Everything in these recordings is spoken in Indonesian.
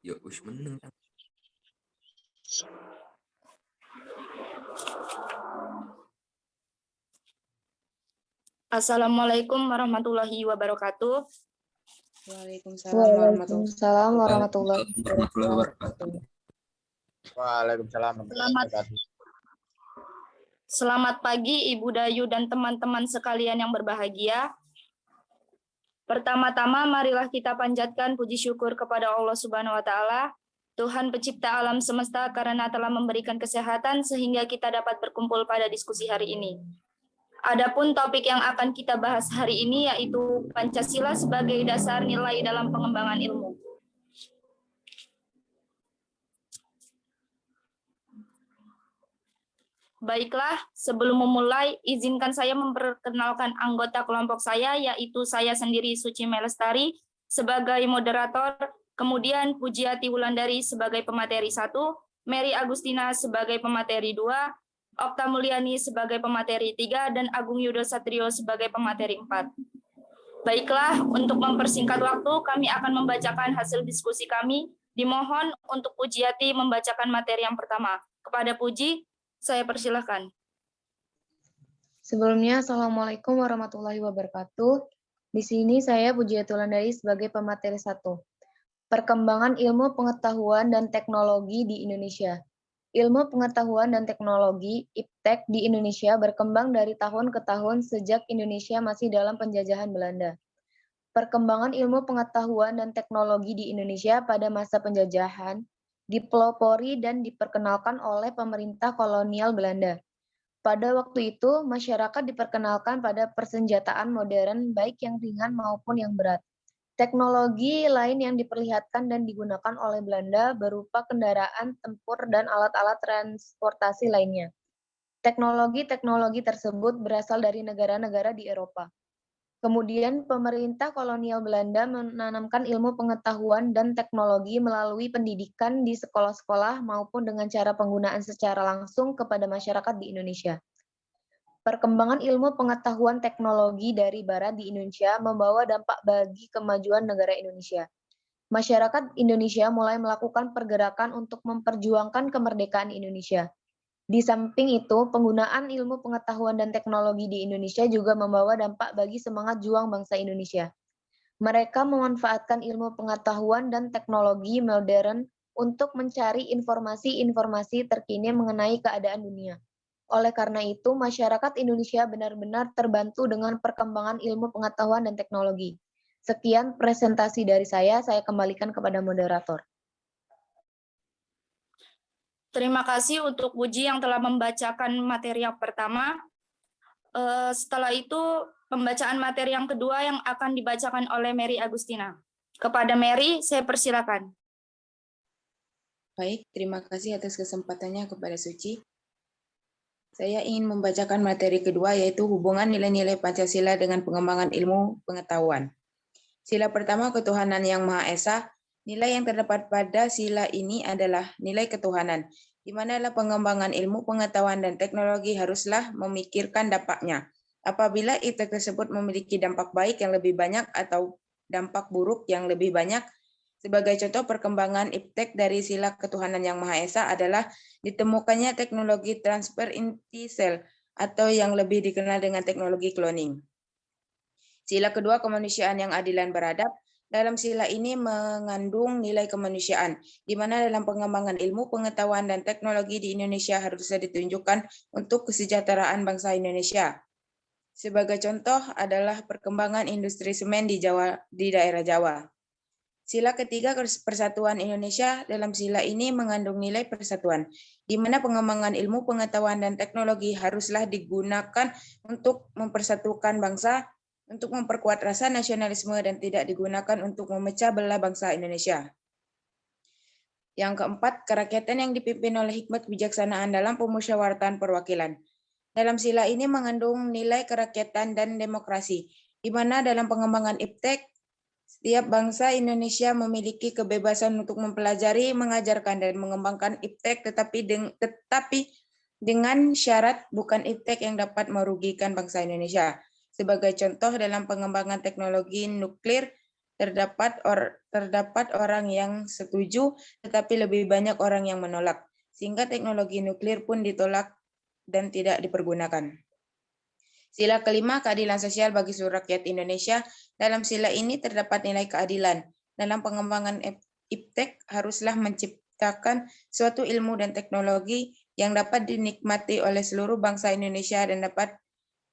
Ya wis meneng. Assalamualaikum warahmatullahi wabarakatuh. Waalaikumsalam warahmatullahi wabarakatuh. Waalaikumsalam warahmatullahi wabarakatuh. Selamat pagi Ibu Dayu dan teman-teman sekalian yang berbahagia. Pertama-tama marilah kita panjatkan puji syukur kepada Allah Subhanahu wa taala, Tuhan pencipta alam semesta, karena telah memberikan kesehatan sehingga kita dapat berkumpul pada diskusi hari ini. Adapun topik yang akan kita bahas hari ini yaitu Pancasila sebagai dasar nilai dalam pengembangan ilmu. Baiklah, sebelum memulai, izinkan saya memperkenalkan anggota kelompok saya, yaitu saya sendiri Suci Melestari sebagai moderator, kemudian Pujiati Wulandari sebagai pemateri 1, Mary Agustina sebagai pemateri 2, Okta Mulyani sebagai pemateri 3, dan Agung Yudo Satrio sebagai pemateri 4. Baiklah, untuk mempersingkat waktu, kami akan membacakan hasil diskusi kami. Dimohon untuk Pujiati membacakan materi yang pertama. Kepada Puji, saya persilahkan. Sebelumnya, Assalamualaikum warahmatullahi wabarakatuh. Di sini saya Pujiati Wulandari sebagai pemateri 1. Perkembangan ilmu pengetahuan dan teknologi di Indonesia. Ilmu pengetahuan dan teknologi (IPTEK) di Indonesia berkembang dari tahun ke tahun sejak Indonesia masih dalam penjajahan Belanda. Perkembangan ilmu pengetahuan dan teknologi di Indonesia pada masa penjajahan dipelopori dan diperkenalkan oleh pemerintah kolonial Belanda. Pada waktu itu, masyarakat diperkenalkan pada persenjataan modern baik yang ringan maupun yang berat. Teknologi lain yang diperlihatkan dan digunakan oleh Belanda berupa kendaraan tempur dan alat-alat transportasi lainnya. Teknologi-teknologi tersebut berasal dari negara-negara di Eropa. Kemudian pemerintah kolonial Belanda menanamkan ilmu pengetahuan dan teknologi melalui pendidikan di sekolah-sekolah maupun dengan cara penggunaan secara langsung kepada masyarakat di Indonesia. Perkembangan ilmu pengetahuan teknologi dari Barat di Indonesia membawa dampak bagi kemajuan negara Indonesia. Masyarakat Indonesia mulai melakukan pergerakan untuk memperjuangkan kemerdekaan Indonesia. Di samping itu, penggunaan ilmu pengetahuan dan teknologi di Indonesia juga membawa dampak bagi semangat juang bangsa Indonesia. Mereka memanfaatkan ilmu pengetahuan dan teknologi modern untuk mencari informasi-informasi terkini mengenai keadaan dunia. Oleh karena itu, masyarakat Indonesia benar-benar terbantu dengan perkembangan ilmu pengetahuan dan teknologi. Sekian presentasi dari saya kembalikan kepada moderator. Terima kasih untuk Puji yang telah membacakan materi yang pertama. Setelah itu, pembacaan materi yang kedua yang akan dibacakan oleh Mary Agustina. Kepada Mary, saya persilakan. Baik, terima kasih atas kesempatannya kepada Suci. Saya ingin membacakan materi kedua, yaitu hubungan nilai-nilai Pancasila dengan pengembangan ilmu pengetahuan. Sila pertama, ketuhanan yang Maha Esa. Nilai yang terdapat pada sila ini adalah nilai ketuhanan, di mana pengembangan ilmu pengetahuan dan teknologi haruslah memikirkan dampaknya. Apabila IPTEK tersebut memiliki dampak baik yang lebih banyak atau dampak buruk yang lebih banyak. Sebagai contoh perkembangan IPTEK dari sila ketuhanan yang Maha Esa adalah ditemukannya teknologi transfer inti sel atau yang lebih dikenal dengan teknologi cloning. Sila kedua, kemanusiaan yang adil dan beradab. Dalam sila ini mengandung nilai kemanusiaan, di mana dalam pengembangan ilmu, pengetahuan, dan teknologi di Indonesia harusnya ditunjukkan untuk kesejahteraan bangsa Indonesia. Sebagai contoh adalah perkembangan industri semen di daerah Jawa. Sila ketiga, persatuan Indonesia. Dalam sila ini mengandung nilai persatuan, di mana pengembangan ilmu pengetahuan dan teknologi haruslah digunakan untuk mempersatukan bangsa, untuk memperkuat rasa nasionalisme dan tidak digunakan untuk memecah belah bangsa Indonesia. Yang keempat, kerakyatan yang dipimpin oleh hikmat kebijaksanaan dalam pemusyawaratan perwakilan. Dalam sila ini mengandung nilai kerakyatan dan demokrasi, di mana dalam pengembangan IPTEK, setiap bangsa Indonesia memiliki kebebasan untuk mempelajari, mengajarkan, dan mengembangkan IPTEK, tetapi dengan syarat bukan IPTEK yang dapat merugikan bangsa Indonesia. Sebagai contoh dalam pengembangan teknologi nuklir, terdapat orang yang setuju, tetapi lebih banyak orang yang menolak, sehingga teknologi nuklir pun ditolak dan tidak dipergunakan. Sila kelima, keadilan sosial bagi seluruh rakyat Indonesia. Dalam sila ini terdapat nilai keadilan. Dalam pengembangan iptek haruslah menciptakan suatu ilmu dan teknologi yang dapat dinikmati oleh seluruh bangsa Indonesia dan dapat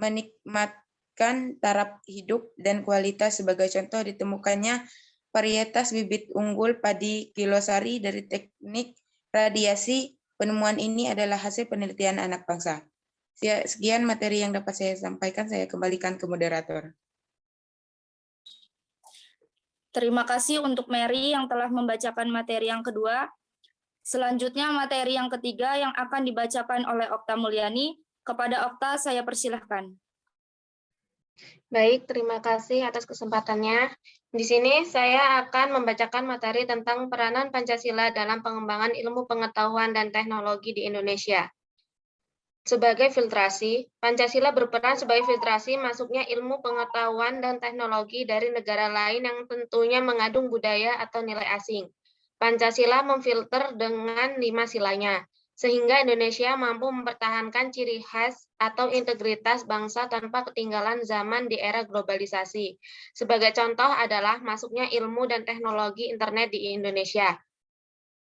menikmatkan taraf hidup dan kualitas. Sebagai contoh, ditemukannya varietas bibit unggul padi Kilosari dari teknik radiasi. Penemuan ini adalah hasil penelitian anak bangsa. Sekian materi yang dapat saya sampaikan, saya kembalikan ke moderator. Terima kasih untuk Mary yang telah membacakan materi yang kedua. Selanjutnya materi yang ketiga yang akan dibacakan oleh Okta Mulyani. Kepada Okta saya persilahkan. Baik, terima kasih atas kesempatannya. Di sini saya akan membacakan materi tentang peranan Pancasila dalam pengembangan ilmu pengetahuan dan teknologi di Indonesia. Sebagai filtrasi, Pancasila berperan sebagai filtrasi masuknya ilmu pengetahuan dan teknologi dari negara lain yang tentunya mengandung budaya atau nilai asing. Pancasila memfilter dengan 5 silanya, sehingga Indonesia mampu mempertahankan ciri khas atau integritas bangsa tanpa ketinggalan zaman di era globalisasi. Sebagai contoh adalah masuknya ilmu dan teknologi internet di Indonesia.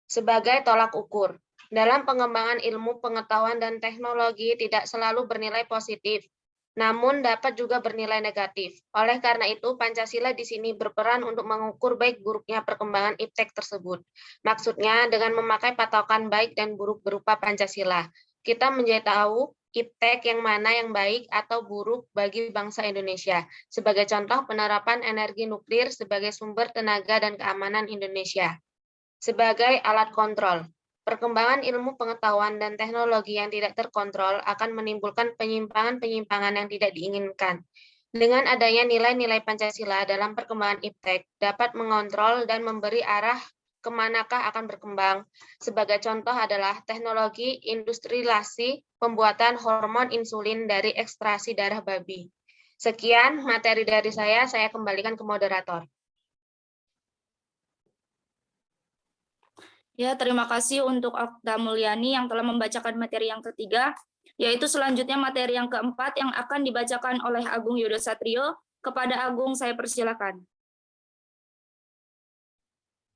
Sebagai tolak ukur, dalam pengembangan ilmu pengetahuan dan teknologi tidak selalu bernilai positif, namun dapat juga bernilai negatif. Oleh karena itu, Pancasila di sini berperan untuk mengukur baik buruknya perkembangan iptek tersebut. Maksudnya, dengan memakai patokan baik dan buruk berupa Pancasila, kita menjadi tahu iptek yang mana yang baik atau buruk bagi bangsa Indonesia. Sebagai contoh, penerapan energi nuklir sebagai sumber tenaga dan keamanan Indonesia. Sebagai alat kontrol, perkembangan ilmu pengetahuan dan teknologi yang tidak terkontrol akan menimbulkan penyimpangan-penyimpangan yang tidak diinginkan. Dengan adanya nilai-nilai Pancasila dalam perkembangan iptek dapat mengontrol dan memberi arah kemanakah akan berkembang. Sebagai contoh adalah teknologi industrialisasi pembuatan hormon insulin dari ekstraksi darah babi. Sekian materi dari saya kembalikan ke moderator. Ya, terima kasih untuk Okta Mulyani yang telah membacakan materi yang ketiga, yaitu selanjutnya materi yang keempat yang akan dibacakan oleh Agung Yudosatrio. Kepada Agung, saya persilakan.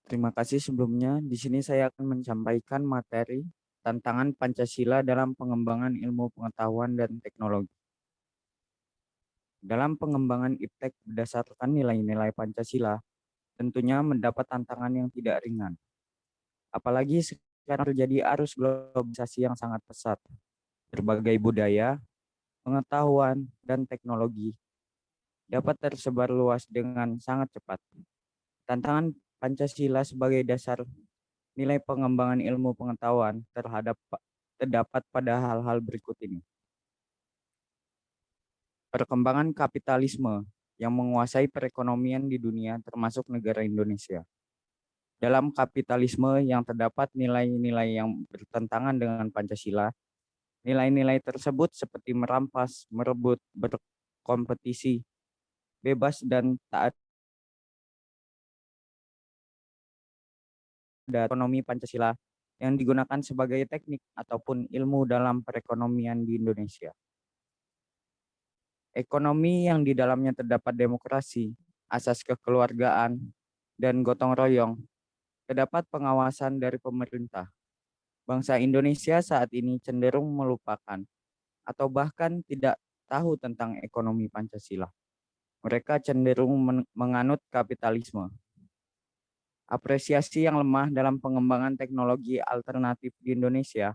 Terima kasih sebelumnya. Di sini saya akan menyampaikan materi tantangan Pancasila dalam pengembangan ilmu pengetahuan dan teknologi. Dalam pengembangan iptek berdasarkan nilai-nilai Pancasila, tentunya mendapat tantangan yang tidak ringan. Apalagi sekarang terjadi arus globalisasi yang sangat pesat. Berbagai budaya, pengetahuan, dan teknologi dapat tersebar luas dengan sangat cepat. Tantangan Pancasila sebagai dasar nilai pengembangan ilmu pengetahuan terdapat pada hal-hal berikut ini. Perkembangan kapitalisme yang menguasai perekonomian di dunia termasuk negara Indonesia. Dalam kapitalisme yang terdapat nilai-nilai yang bertentangan dengan Pancasila, nilai-nilai tersebut seperti merampas, merebut, berkompetisi, bebas, dan taat pada ekonomi Pancasila yang digunakan sebagai teknik ataupun ilmu dalam perekonomian di Indonesia. Ekonomi yang di dalamnya terdapat demokrasi, asas kekeluargaan, dan gotong royong, terdapat pengawasan dari pemerintah. Bangsa Indonesia saat ini cenderung melupakan atau bahkan tidak tahu tentang ekonomi Pancasila. Mereka cenderung menganut kapitalisme. Apresiasi yang lemah dalam pengembangan teknologi alternatif di Indonesia.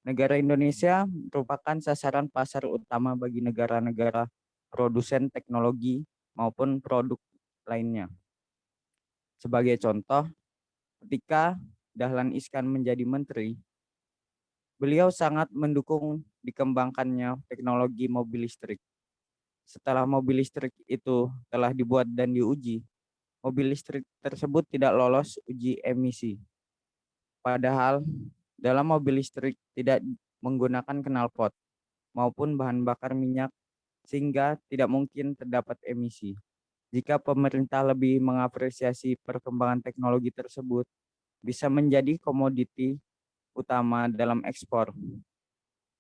Negara Indonesia merupakan sasaran pasar utama bagi negara-negara produsen teknologi maupun produk lainnya. Sebagai contoh, ketika Dahlan Iskan menjadi menteri, beliau sangat mendukung dikembangkannya teknologi mobil listrik. Setelah mobil listrik itu telah dibuat dan diuji, mobil listrik tersebut tidak lolos uji emisi. Padahal dalam mobil listrik tidak menggunakan knalpot maupun bahan bakar minyak sehingga tidak mungkin terdapat emisi. Jika pemerintah lebih mengapresiasi perkembangan teknologi tersebut, bisa menjadi komoditi utama dalam ekspor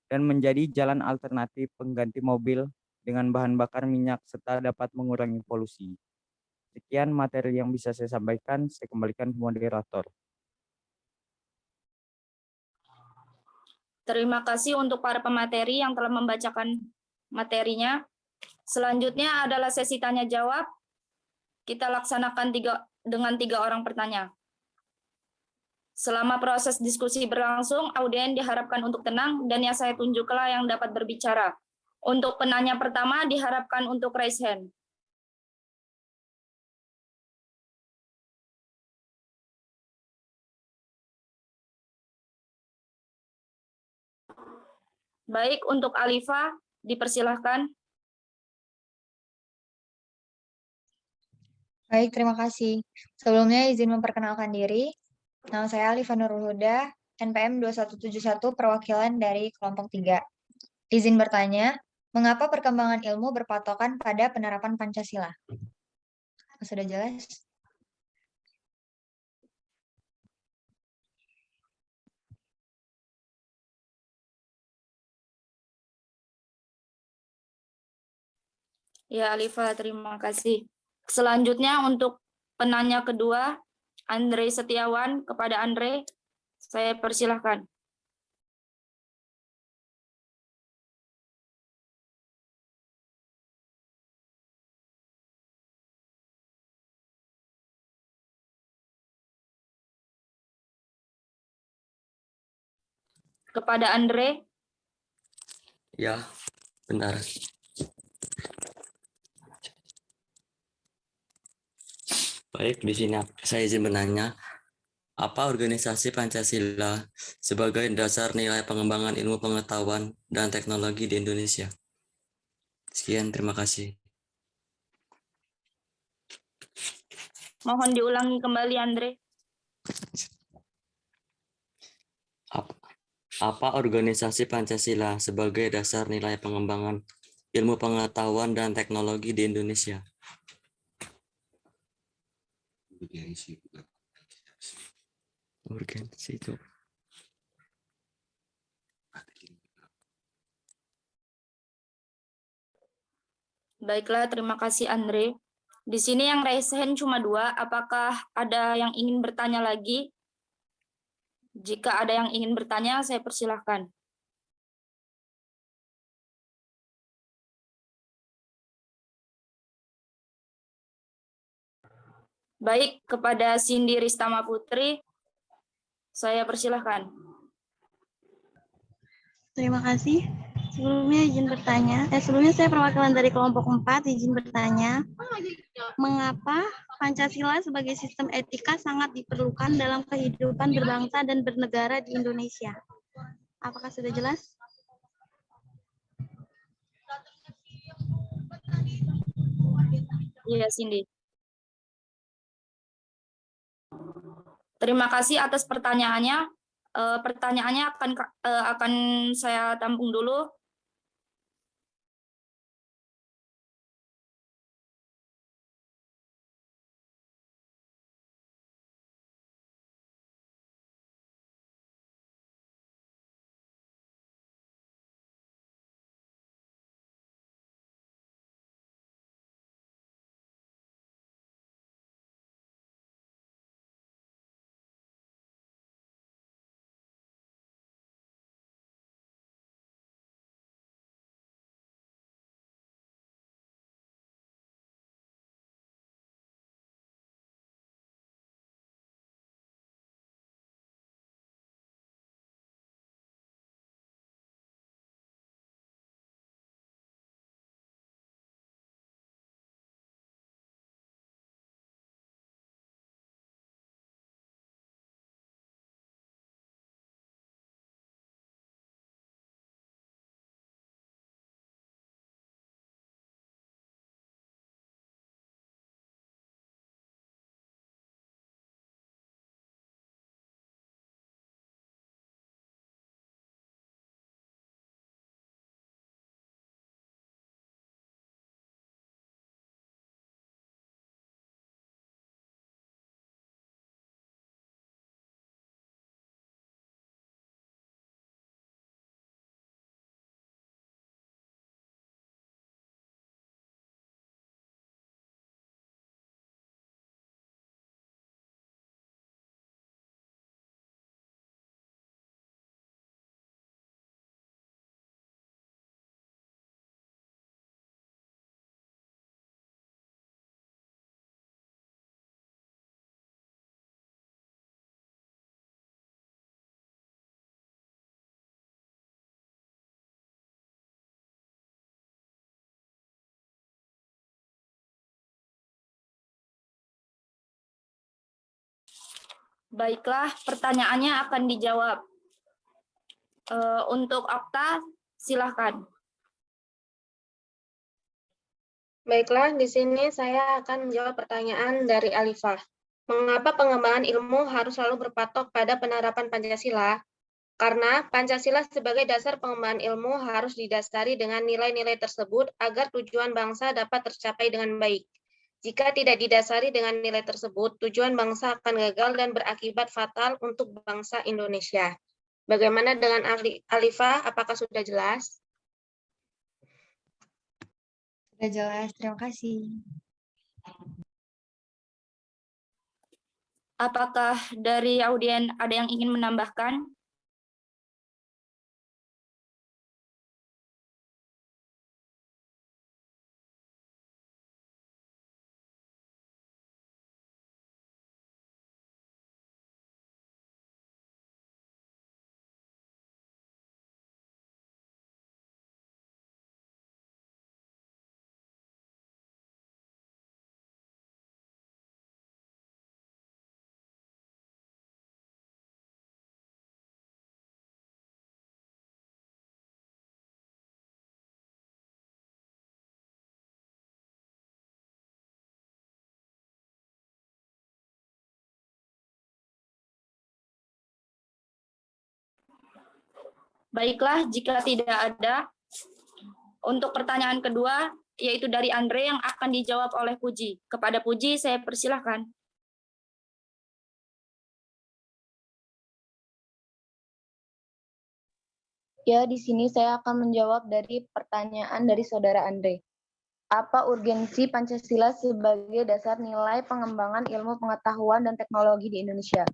dan menjadi jalan alternatif pengganti mobil dengan bahan bakar minyak serta dapat mengurangi polusi. Sekian materi yang bisa saya sampaikan, saya kembalikan ke moderator. Terima kasih untuk para pemateri yang telah membacakan materinya. Selanjutnya adalah sesi tanya jawab. Kita laksanakan dengan 3 orang bertanya. Selama proses diskusi berlangsung, audien diharapkan untuk tenang dan yang saya tunjuklah yang dapat berbicara. Untuk penanya pertama diharapkan untuk raise hand. Baik, untuk Alifa, dipersilahkan. Baik, terima kasih. Sebelumnya izin memperkenalkan diri. Nama saya Alifa Nurul Huda, NPM 2171 perwakilan dari kelompok 3. Izin bertanya, mengapa perkembangan ilmu berpatokan pada penerapan Pancasila? Sudah jelas? Ya, Alifa, terima kasih. Selanjutnya untuk penanya kedua, Andre Setiawan. Kepada Andre, saya persilahkan. Kepada Andre, Ya, benar. Baik, di sini saya izin bertanya, apa organisasi Pancasila sebagai dasar nilai pengembangan ilmu pengetahuan dan teknologi di Indonesia? Sekian, terima kasih. mohon diulangi kembali, Andre. Apa organisasi Pancasila sebagai dasar nilai pengembangan ilmu pengetahuan dan teknologi di Indonesia? Urgensi itu. Baiklah, terima kasih Andre. Di sini yang raise hand cuma 2. Apakah ada yang ingin bertanya lagi? Jika ada yang ingin bertanya, saya persilahkan. Baik, kepada Cindy Ristama Putri, saya persilahkan. Terima kasih. Sebelumnya izin bertanya. Sebelumnya saya perwakilan dari kelompok 4, izin bertanya. Mengapa Pancasila sebagai sistem etika sangat diperlukan dalam kehidupan berbangsa dan bernegara di Indonesia? Apakah sudah jelas? Iya, Cindy. Terima kasih atas pertanyaannya. Pertanyaannya akan saya tampung dulu. Baiklah, pertanyaannya akan dijawab. Untuk Okta, silahkan. Baiklah, di sini saya akan menjawab pertanyaan dari Alifah. Mengapa pengembangan ilmu harus selalu berpatok pada penerapan Pancasila? Karena Pancasila sebagai dasar pengembangan ilmu harus didasari dengan nilai-nilai tersebut agar tujuan bangsa dapat tercapai dengan baik. Jika tidak didasari dengan nilai tersebut, tujuan bangsa akan gagal dan berakibat fatal untuk bangsa Indonesia. Bagaimana dengan Alifah? Apakah sudah jelas? Sudah jelas, terima kasih. Apakah dari audien ada yang ingin menambahkan? Baiklah, jika tidak ada, untuk pertanyaan kedua, yaitu dari Andre yang akan dijawab oleh Puji. Kepada Puji, saya persilahkan. Ya, di sini saya akan menjawab dari pertanyaan dari Saudara Andre. Apa urgensi Pancasila sebagai dasar nilai pengembangan ilmu pengetahuan dan teknologi di Indonesia?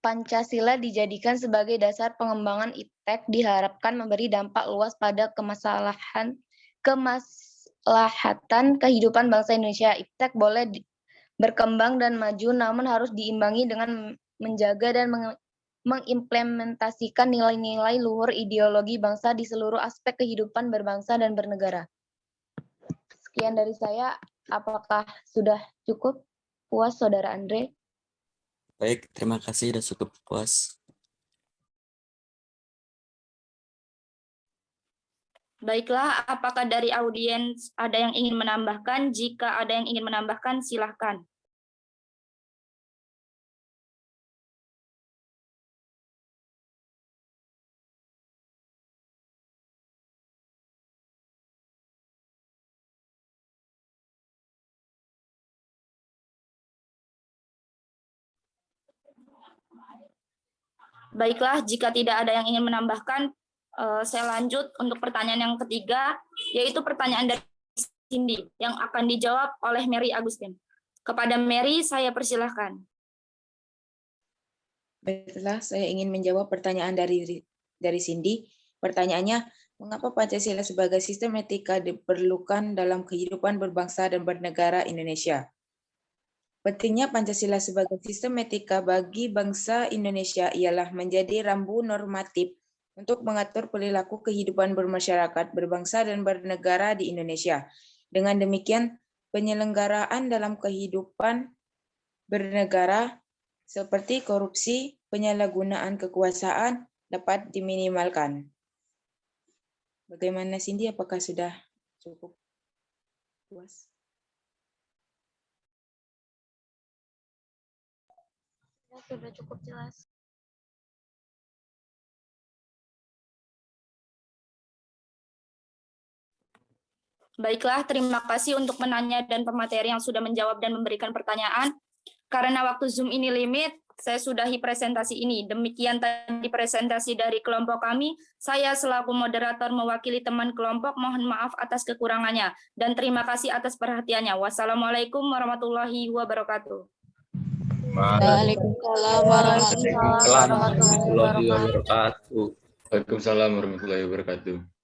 Pancasila dijadikan sebagai dasar pengembangan iptek diharapkan memberi dampak luas pada kemaslahatan kehidupan bangsa Indonesia. Iptek boleh berkembang dan maju, namun harus diimbangi dengan menjaga dan mengimplementasikan nilai-nilai luhur ideologi bangsa di seluruh aspek kehidupan berbangsa dan bernegara. Sekian dari saya. Apakah sudah cukup puas, Saudara Andre? Baik, terima kasih, sudah cukup puas. Baiklah, apakah dari audiens ada yang ingin menambahkan? Jika ada yang ingin menambahkan, silahkan. Baiklah, jika tidak ada yang ingin menambahkan, saya lanjut untuk pertanyaan yang ketiga, yaitu pertanyaan dari Cindy yang akan dijawab oleh Mary Agustin. Kepada Mary, saya persilahkan. Baiklah, saya ingin menjawab pertanyaan dari Cindy. Pertanyaannya, mengapa Pancasila sebagai sistem etika diperlukan dalam kehidupan berbangsa dan bernegara Indonesia? Pentingnya Pancasila sebagai sistem etika bagi bangsa Indonesia ialah menjadi rambu normatif untuk mengatur perilaku kehidupan bermasyarakat, berbangsa, dan bernegara di Indonesia. Dengan demikian, penyelenggaraan dalam kehidupan bernegara seperti korupsi, penyalahgunaan kekuasaan dapat diminimalkan. Bagaimana Cindy, apakah sudah cukup puas? Sudah cukup jelas. Baiklah, terima kasih untuk penanya dan pemateri yang sudah menjawab dan memberikan pertanyaan. Karena waktu Zoom ini limit, saya sudahi presentasi ini. Demikian tadi presentasi dari kelompok kami. Saya selaku moderator mewakili teman kelompok, mohon maaf atas kekurangannya. Dan terima kasih atas perhatiannya. Wassalamualaikum warahmatullahi wabarakatuh. Waalaikumsalam warahmatullahi wabarakatuh. Waalaikumsalam warahmatullahi wabarakatuh.